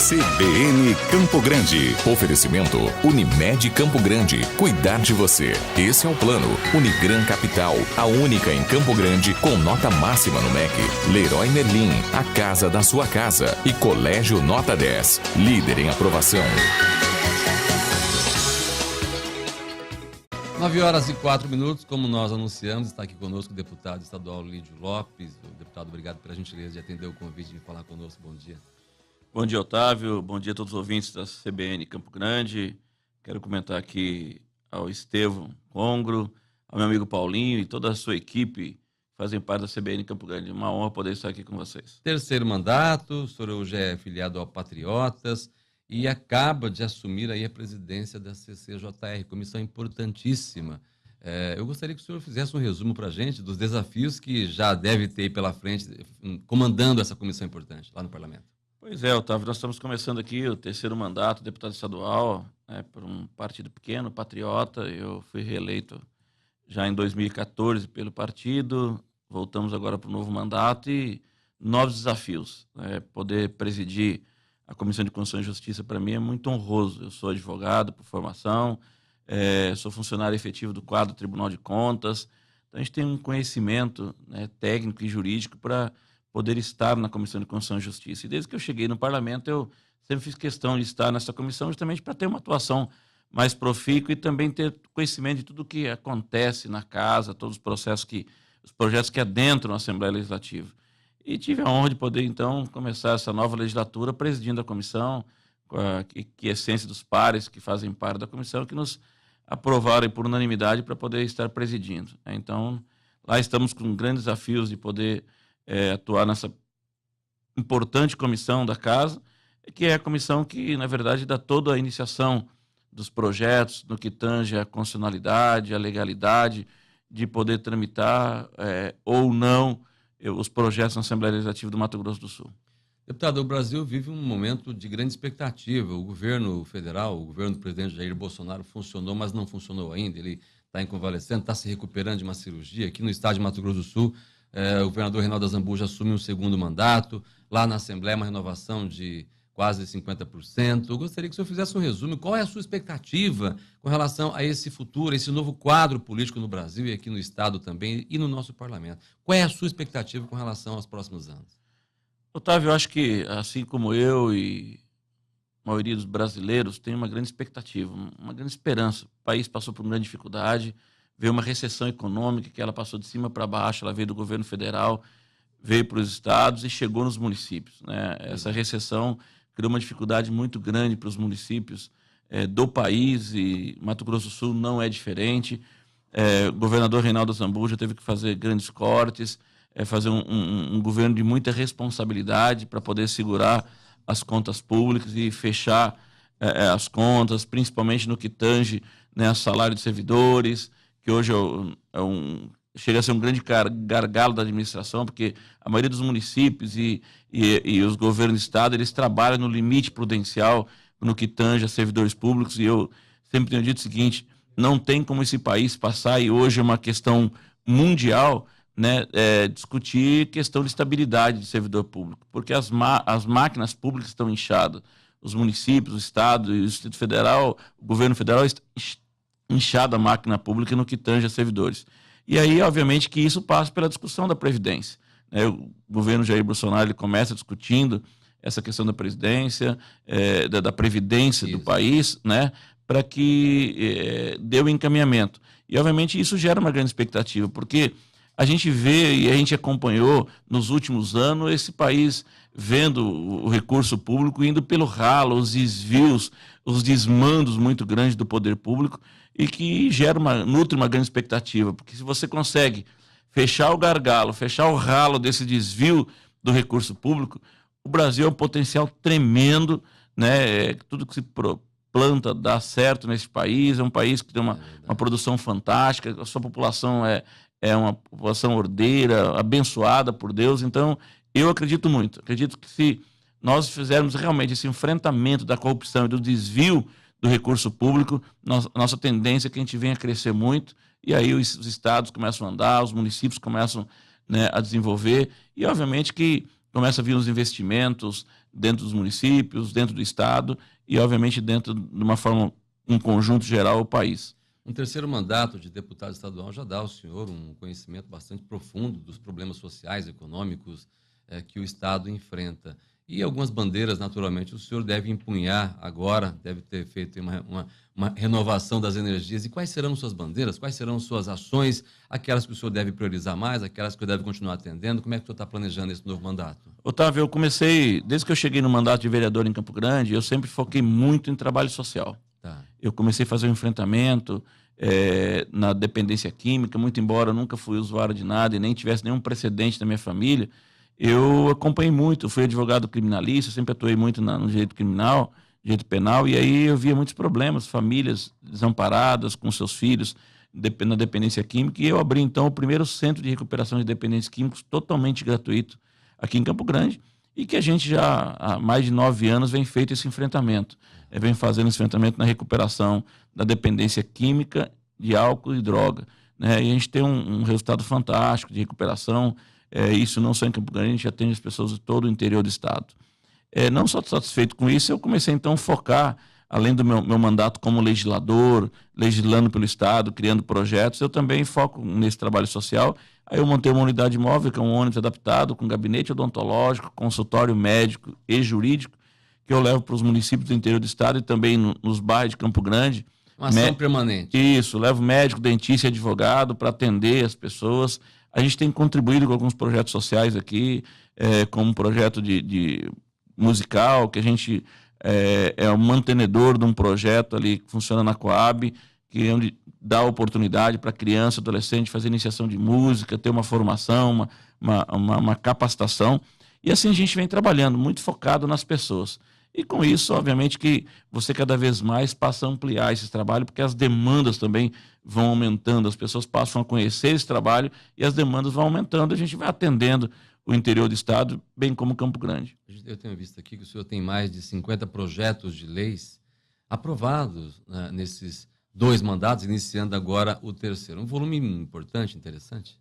CBN Campo Grande. Oferecimento Unimed Campo Grande. Cuidar de você. Esse é o plano. Unigran Capital. A única em Campo Grande com nota máxima no MEC. Leroy Merlin. A casa da sua casa. E Colégio Nota 10. Líder em aprovação. 9h04, como nós anunciamos, está aqui conosco o deputado estadual Lídio Lopes. O deputado, obrigado pela gentileza de atender o convite de falar conosco. Bom dia. Bom dia, Otávio. Bom dia a todos os ouvintes da CBN Campo Grande. Quero comentar aqui ao Estevão Congro, ao meu amigo Paulinho e toda a sua equipe que fazem parte da CBN Campo Grande. Uma honra poder estar aqui com vocês. Terceiro mandato, o senhor hoje é filiado ao Patriotas e acaba de assumir aí a presidência da CCJR, comissão importantíssima. Eu gostaria que o senhor fizesse um resumo para a gente dos desafios que já deve ter pela frente, comandando essa comissão importante lá no Parlamento. Pois é, Otávio, nós estamos começando aqui o terceiro mandato, deputado estadual, por um partido pequeno, Patriota. Eu fui reeleito já em 2014 pelo partido, voltamos agora para o novo mandato e novos desafios. Poder presidir a Comissão de Constituição e Justiça, para mim, é muito honroso. Eu sou advogado por formação, sou funcionário efetivo do quadro do Tribunal de Contas. Então, a gente tem um conhecimento técnico e jurídico para poder estar na Comissão de Constituição e Justiça. E desde que eu cheguei no Parlamento, eu sempre fiz questão de estar nessa comissão justamente para ter uma atuação mais profícua e também ter conhecimento de tudo o que acontece na casa, todos os processos os projetos que adentram a Assembleia Legislativa. E tive a honra de poder, então, começar essa nova legislatura presidindo a comissão, com a essência dos pares que fazem parte da comissão, que nos aprovaram por unanimidade para poder estar presidindo. Então, lá estamos com grandes desafios de poder atuar nessa importante comissão da Casa, que é a comissão que, na verdade, dá toda a iniciação dos projetos, no que tange a constitucionalidade, a legalidade de poder tramitar ou não os projetos na Assembleia Legislativa do Mato Grosso do Sul. Deputado, o Brasil vive um momento de grande expectativa. O governo federal, o governo do presidente Jair Bolsonaro funcionou, mas não funcionou ainda. Ele está convalescendo, está se recuperando de uma cirurgia. Aqui no estado de Mato Grosso do Sul, o governador Reinaldo Azambuja assume um segundo mandato. Lá na Assembleia, uma renovação de quase 50%. Eu gostaria que o senhor fizesse um resumo. Qual é a sua expectativa com relação a esse futuro, esse novo quadro político no Brasil e aqui no Estado também e no nosso parlamento? Qual é a sua expectativa com relação aos próximos anos? Otávio, eu acho que, assim como eu e a maioria dos brasileiros, tem uma grande expectativa, uma grande esperança. O país passou por uma grande dificuldade, veio uma recessão econômica que ela passou de cima para baixo, ela veio do governo federal, veio para os estados e chegou nos municípios, Essa recessão criou uma dificuldade muito grande para os municípios do país e Mato Grosso do Sul não é diferente. O governador Reinaldo Azambuja teve que fazer grandes cortes, fazer um governo de muita responsabilidade para poder segurar as contas públicas e fechar as contas, principalmente no que tange a salário de servidores, que hoje chega a ser um grande gargalo da administração, porque a maioria dos municípios e os governos do estado, eles trabalham no limite prudencial no que tange a servidores públicos, e eu sempre tenho dito o seguinte: não tem como esse país passar, e hoje é uma questão mundial, discutir questão de estabilidade de servidor público, porque as máquinas públicas estão inchadas, os municípios, o estado e o Distrito Federal, o governo federal está inchado a máquina pública no que tange a servidores. E aí, obviamente, que isso passa pela discussão da Previdência. O governo Jair Bolsonaro ele começa discutindo essa questão da Previdência, da Previdência do país, para que dê o encaminhamento. E, obviamente, isso gera uma grande expectativa, porque a gente vê e a gente acompanhou nos últimos anos esse país vendo o recurso público indo pelo ralo, os desvios, os desmandos muito grandes do poder público e que nutre uma grande expectativa, porque se você consegue fechar o gargalo, fechar o ralo desse desvio do recurso público, o Brasil é um potencial tremendo, tudo que se planta dá certo nesse país, é um país que tem uma produção fantástica, a sua população é uma população ordeira, abençoada por Deus. Então, eu acredito que se nós fizermos realmente esse enfrentamento da corrupção e do desvio do recurso público, nossa tendência é que a gente venha a crescer muito, e aí os estados começam a andar, os municípios começam a desenvolver, e obviamente que começa a vir os investimentos dentro dos municípios, dentro do Estado e, obviamente, dentro de uma forma, um conjunto geral, o país. Um terceiro mandato de deputado estadual já dá ao senhor um conhecimento bastante profundo dos problemas sociais, econômicos que o Estado enfrenta. E algumas bandeiras, naturalmente, o senhor deve empunhar agora, deve ter feito uma renovação das energias. E quais serão suas bandeiras? Quais serão suas ações? Aquelas que o senhor deve priorizar mais, aquelas que o senhor deve continuar atendendo? Como é que o senhor está planejando esse novo mandato? Otávio, eu comecei, desde que eu cheguei no mandato de vereador em Campo Grande, eu sempre foquei muito em trabalho social. Tá. Eu comecei a fazer um enfrentamento na dependência química, muito embora eu nunca fui usuário de nada e nem tivesse nenhum precedente na minha família, eu acompanhei muito, fui advogado criminalista, sempre atuei muito no direito criminal, direito penal, e aí eu via muitos problemas, famílias desamparadas com seus filhos na dependência química, e eu abri então o primeiro centro de recuperação de dependentes químicos totalmente gratuito aqui em Campo Grande, e que a gente já há mais de 9 anos vem feito esse enfrentamento, vem fazendo esse enfrentamento na recuperação da dependência química de álcool e droga, né? E a gente tem um resultado fantástico de recuperação. Isso não só em Campo Grande, a gente atende as pessoas de todo o interior do estado. Não só satisfeito com isso, eu comecei então a focar, além do meu mandato como legislador, legislando pelo estado, criando projetos, eu também foco nesse trabalho social. Aí eu montei uma unidade móvel, que é um ônibus adaptado, com gabinete odontológico, consultório médico e jurídico, que eu levo para os municípios do interior do estado e também nos bairros de Campo Grande. Uma ação permanente. Isso, levo médico, dentista e advogado para atender as pessoas. A gente tem contribuído com alguns projetos sociais aqui, como um projeto de musical, que a gente é o mantenedor de um projeto ali que funciona na Coab, que é onde dá oportunidade para criança, adolescente fazer iniciação de música, ter uma formação, uma capacitação. E assim a gente vem trabalhando, muito focado nas pessoas. E com isso, obviamente, que você cada vez mais passa a ampliar esse trabalho, porque as demandas também vão aumentando, as pessoas passam a conhecer esse trabalho e as demandas vão aumentando, a gente vai atendendo o interior do estado, bem como Campo Grande. Eu tenho visto aqui que o senhor tem mais de 50 projetos de leis aprovados, né, nesses 2 mandatos, iniciando agora o terceiro. Um volume importante, interessante.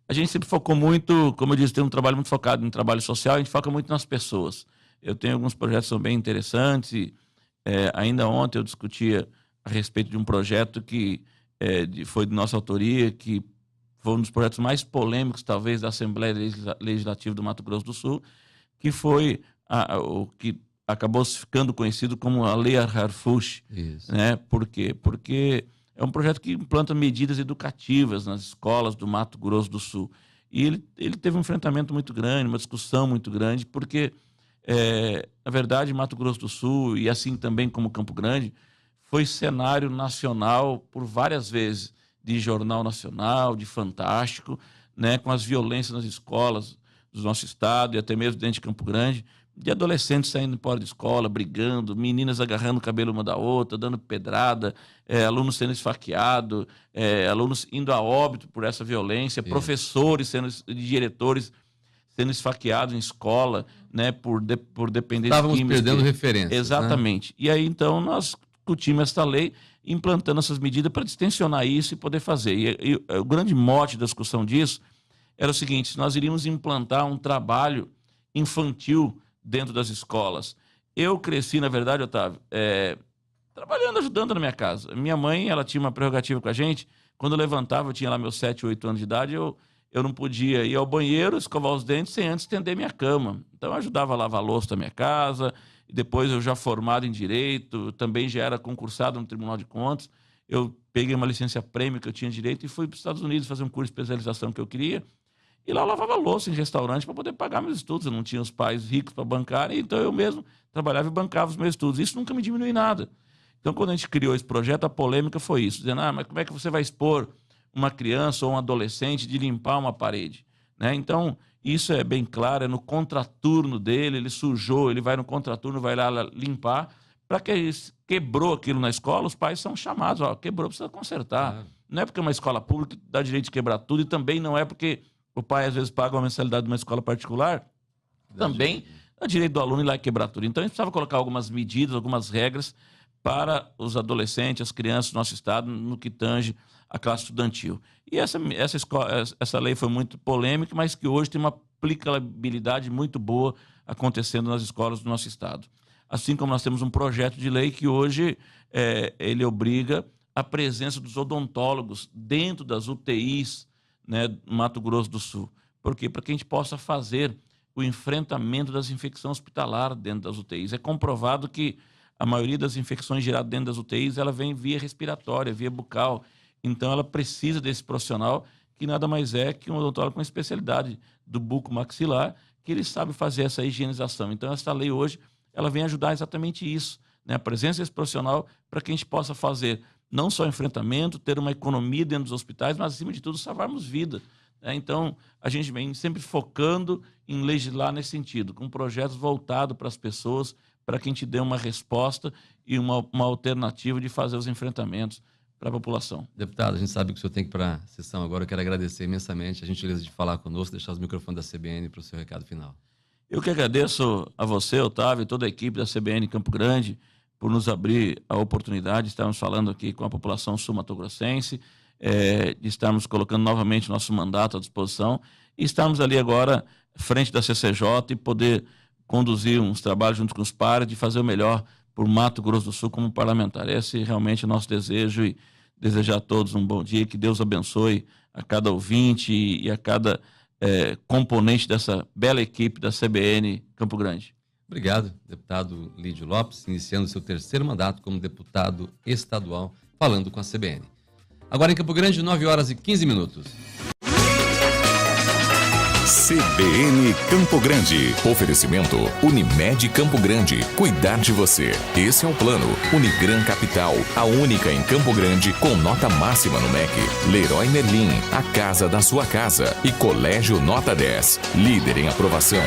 A gente sempre focou muito, como eu disse, tem um trabalho muito focado em trabalho social, a gente foca muito nas pessoas. Eu tenho alguns projetos que são bem interessantes e ainda ontem eu discutia a respeito de um projeto que foi de nossa autoria, que foi um dos projetos mais polêmicos, talvez, da Assembleia Legislativa do Mato Grosso do Sul, que foi o que acabou ficando conhecido como a Lei Harfuch. Né? Por quê? Porque é um projeto que implanta medidas educativas nas escolas do Mato Grosso do Sul. E ele teve um enfrentamento muito grande, uma discussão muito grande, porque na verdade, Mato Grosso do Sul, e assim também como Campo Grande, foi cenário nacional por várias vezes, de Jornal Nacional, de Fantástico, né, com as violências nas escolas do nosso estado e até mesmo dentro de Campo Grande, de adolescentes saindo fora de escola, brigando, meninas agarrando o cabelo uma da outra, dando pedrada, alunos sendo esfaqueados, alunos indo a óbito por essa violência, professores e diretores sendo esfaqueados em escola, né, por dependência química. Estávamos perdendo referências. Exatamente. Né? E aí, então, nós discutimos essa lei, implantando essas medidas para distensionar isso e poder fazer. E o grande mote da discussão disso era o seguinte: nós iríamos implantar um trabalho infantil dentro das escolas. Eu cresci, na verdade, Otávio, trabalhando, ajudando na minha casa. Minha mãe, ela tinha uma prerrogativa com a gente. Quando eu levantava, eu tinha lá meus 7, 8 anos de idade, eu não podia ir ao banheiro, escovar os dentes, sem antes estender minha cama. Então, eu ajudava a lavar a louça da minha casa. E depois, eu já formado em Direito, também já era concursado no Tribunal de Contas. Eu peguei uma licença prêmio que eu tinha direito e fui para os Estados Unidos fazer um curso de especialização que eu queria. E lá eu lavava louça em restaurante para poder pagar meus estudos. Eu não tinha os pais ricos para bancar, então eu mesmo trabalhava e bancava os meus estudos. Isso nunca me diminuiu nada. Então, quando a gente criou esse projeto, a polêmica foi isso, dizendo, mas como é que você vai expor uma criança ou um adolescente de limpar uma parede? Né? Então, isso é bem claro, é no contraturno dele, ele sujou, ele vai no contraturno, vai lá limpar. Para que quebrou aquilo na escola, os pais são chamados, quebrou, precisa consertar. Não é porque uma escola pública dá direito de quebrar tudo, e também não é porque o pai às vezes paga uma mensalidade de uma escola particular, também dá direito do aluno ir lá e quebrar tudo. Então, a gente precisava colocar algumas medidas, algumas regras para os adolescentes, as crianças do nosso estado, no que tange a classe estudantil. E essa lei foi muito polêmica, mas que hoje tem uma aplicabilidade muito boa acontecendo nas escolas do nosso estado. Assim como nós temos um projeto de lei que hoje ele obriga a presença dos odontólogos dentro das UTIs, né, do Mato Grosso do Sul. Por quê? Para que a gente possa fazer o enfrentamento das infecções hospitalares dentro das UTIs. É comprovado que a maioria das infecções geradas dentro das UTIs, ela vem via respiratória, via bucal. Então, ela precisa desse profissional, que nada mais é que um odontólogo com especialidade do buco-maxilar, que ele sabe fazer essa higienização. Então, essa lei hoje, ela vem ajudar exatamente isso, né? A presença desse profissional para que a gente possa fazer não só enfrentamento, ter uma economia dentro dos hospitais, mas, acima de tudo, salvarmos vida. Então, a gente vem sempre focando em legislar nesse sentido, com projetos voltados para as pessoas, para que a gente dê uma resposta e uma alternativa de fazer os enfrentamentos para a população. Deputado, a gente sabe que o senhor tem que ir para a sessão agora. Eu quero agradecer imensamente a gentileza de falar conosco, deixar os microfones da CBN para o seu recado final. Eu que agradeço a você, Otávio, e toda a equipe da CBN Campo Grande por nos abrir a oportunidade de estarmos falando aqui com a população sul-mato-grossense, de estarmos colocando novamente nosso mandato à disposição e estarmos ali agora frente da CCJ e poder conduzir uns trabalhos junto com os pares, de fazer o melhor por Mato Grosso do Sul como parlamentar. Esse é realmente o nosso desejo e desejar a todos um bom dia, que Deus abençoe a cada ouvinte e a cada componente dessa bela equipe da CBN Campo Grande. Obrigado, deputado Lídio Lopes, iniciando seu terceiro mandato como deputado estadual, falando com a CBN. Agora em Campo Grande, 9h15. CBN Campo Grande. Oferecimento Unimed Campo Grande. Cuidar de você. Esse é o plano. Unigran Capital. A única em Campo Grande com nota máxima no MEC. Leroy Merlin. A casa da sua casa. E Colégio Nota 10. Líder em aprovação.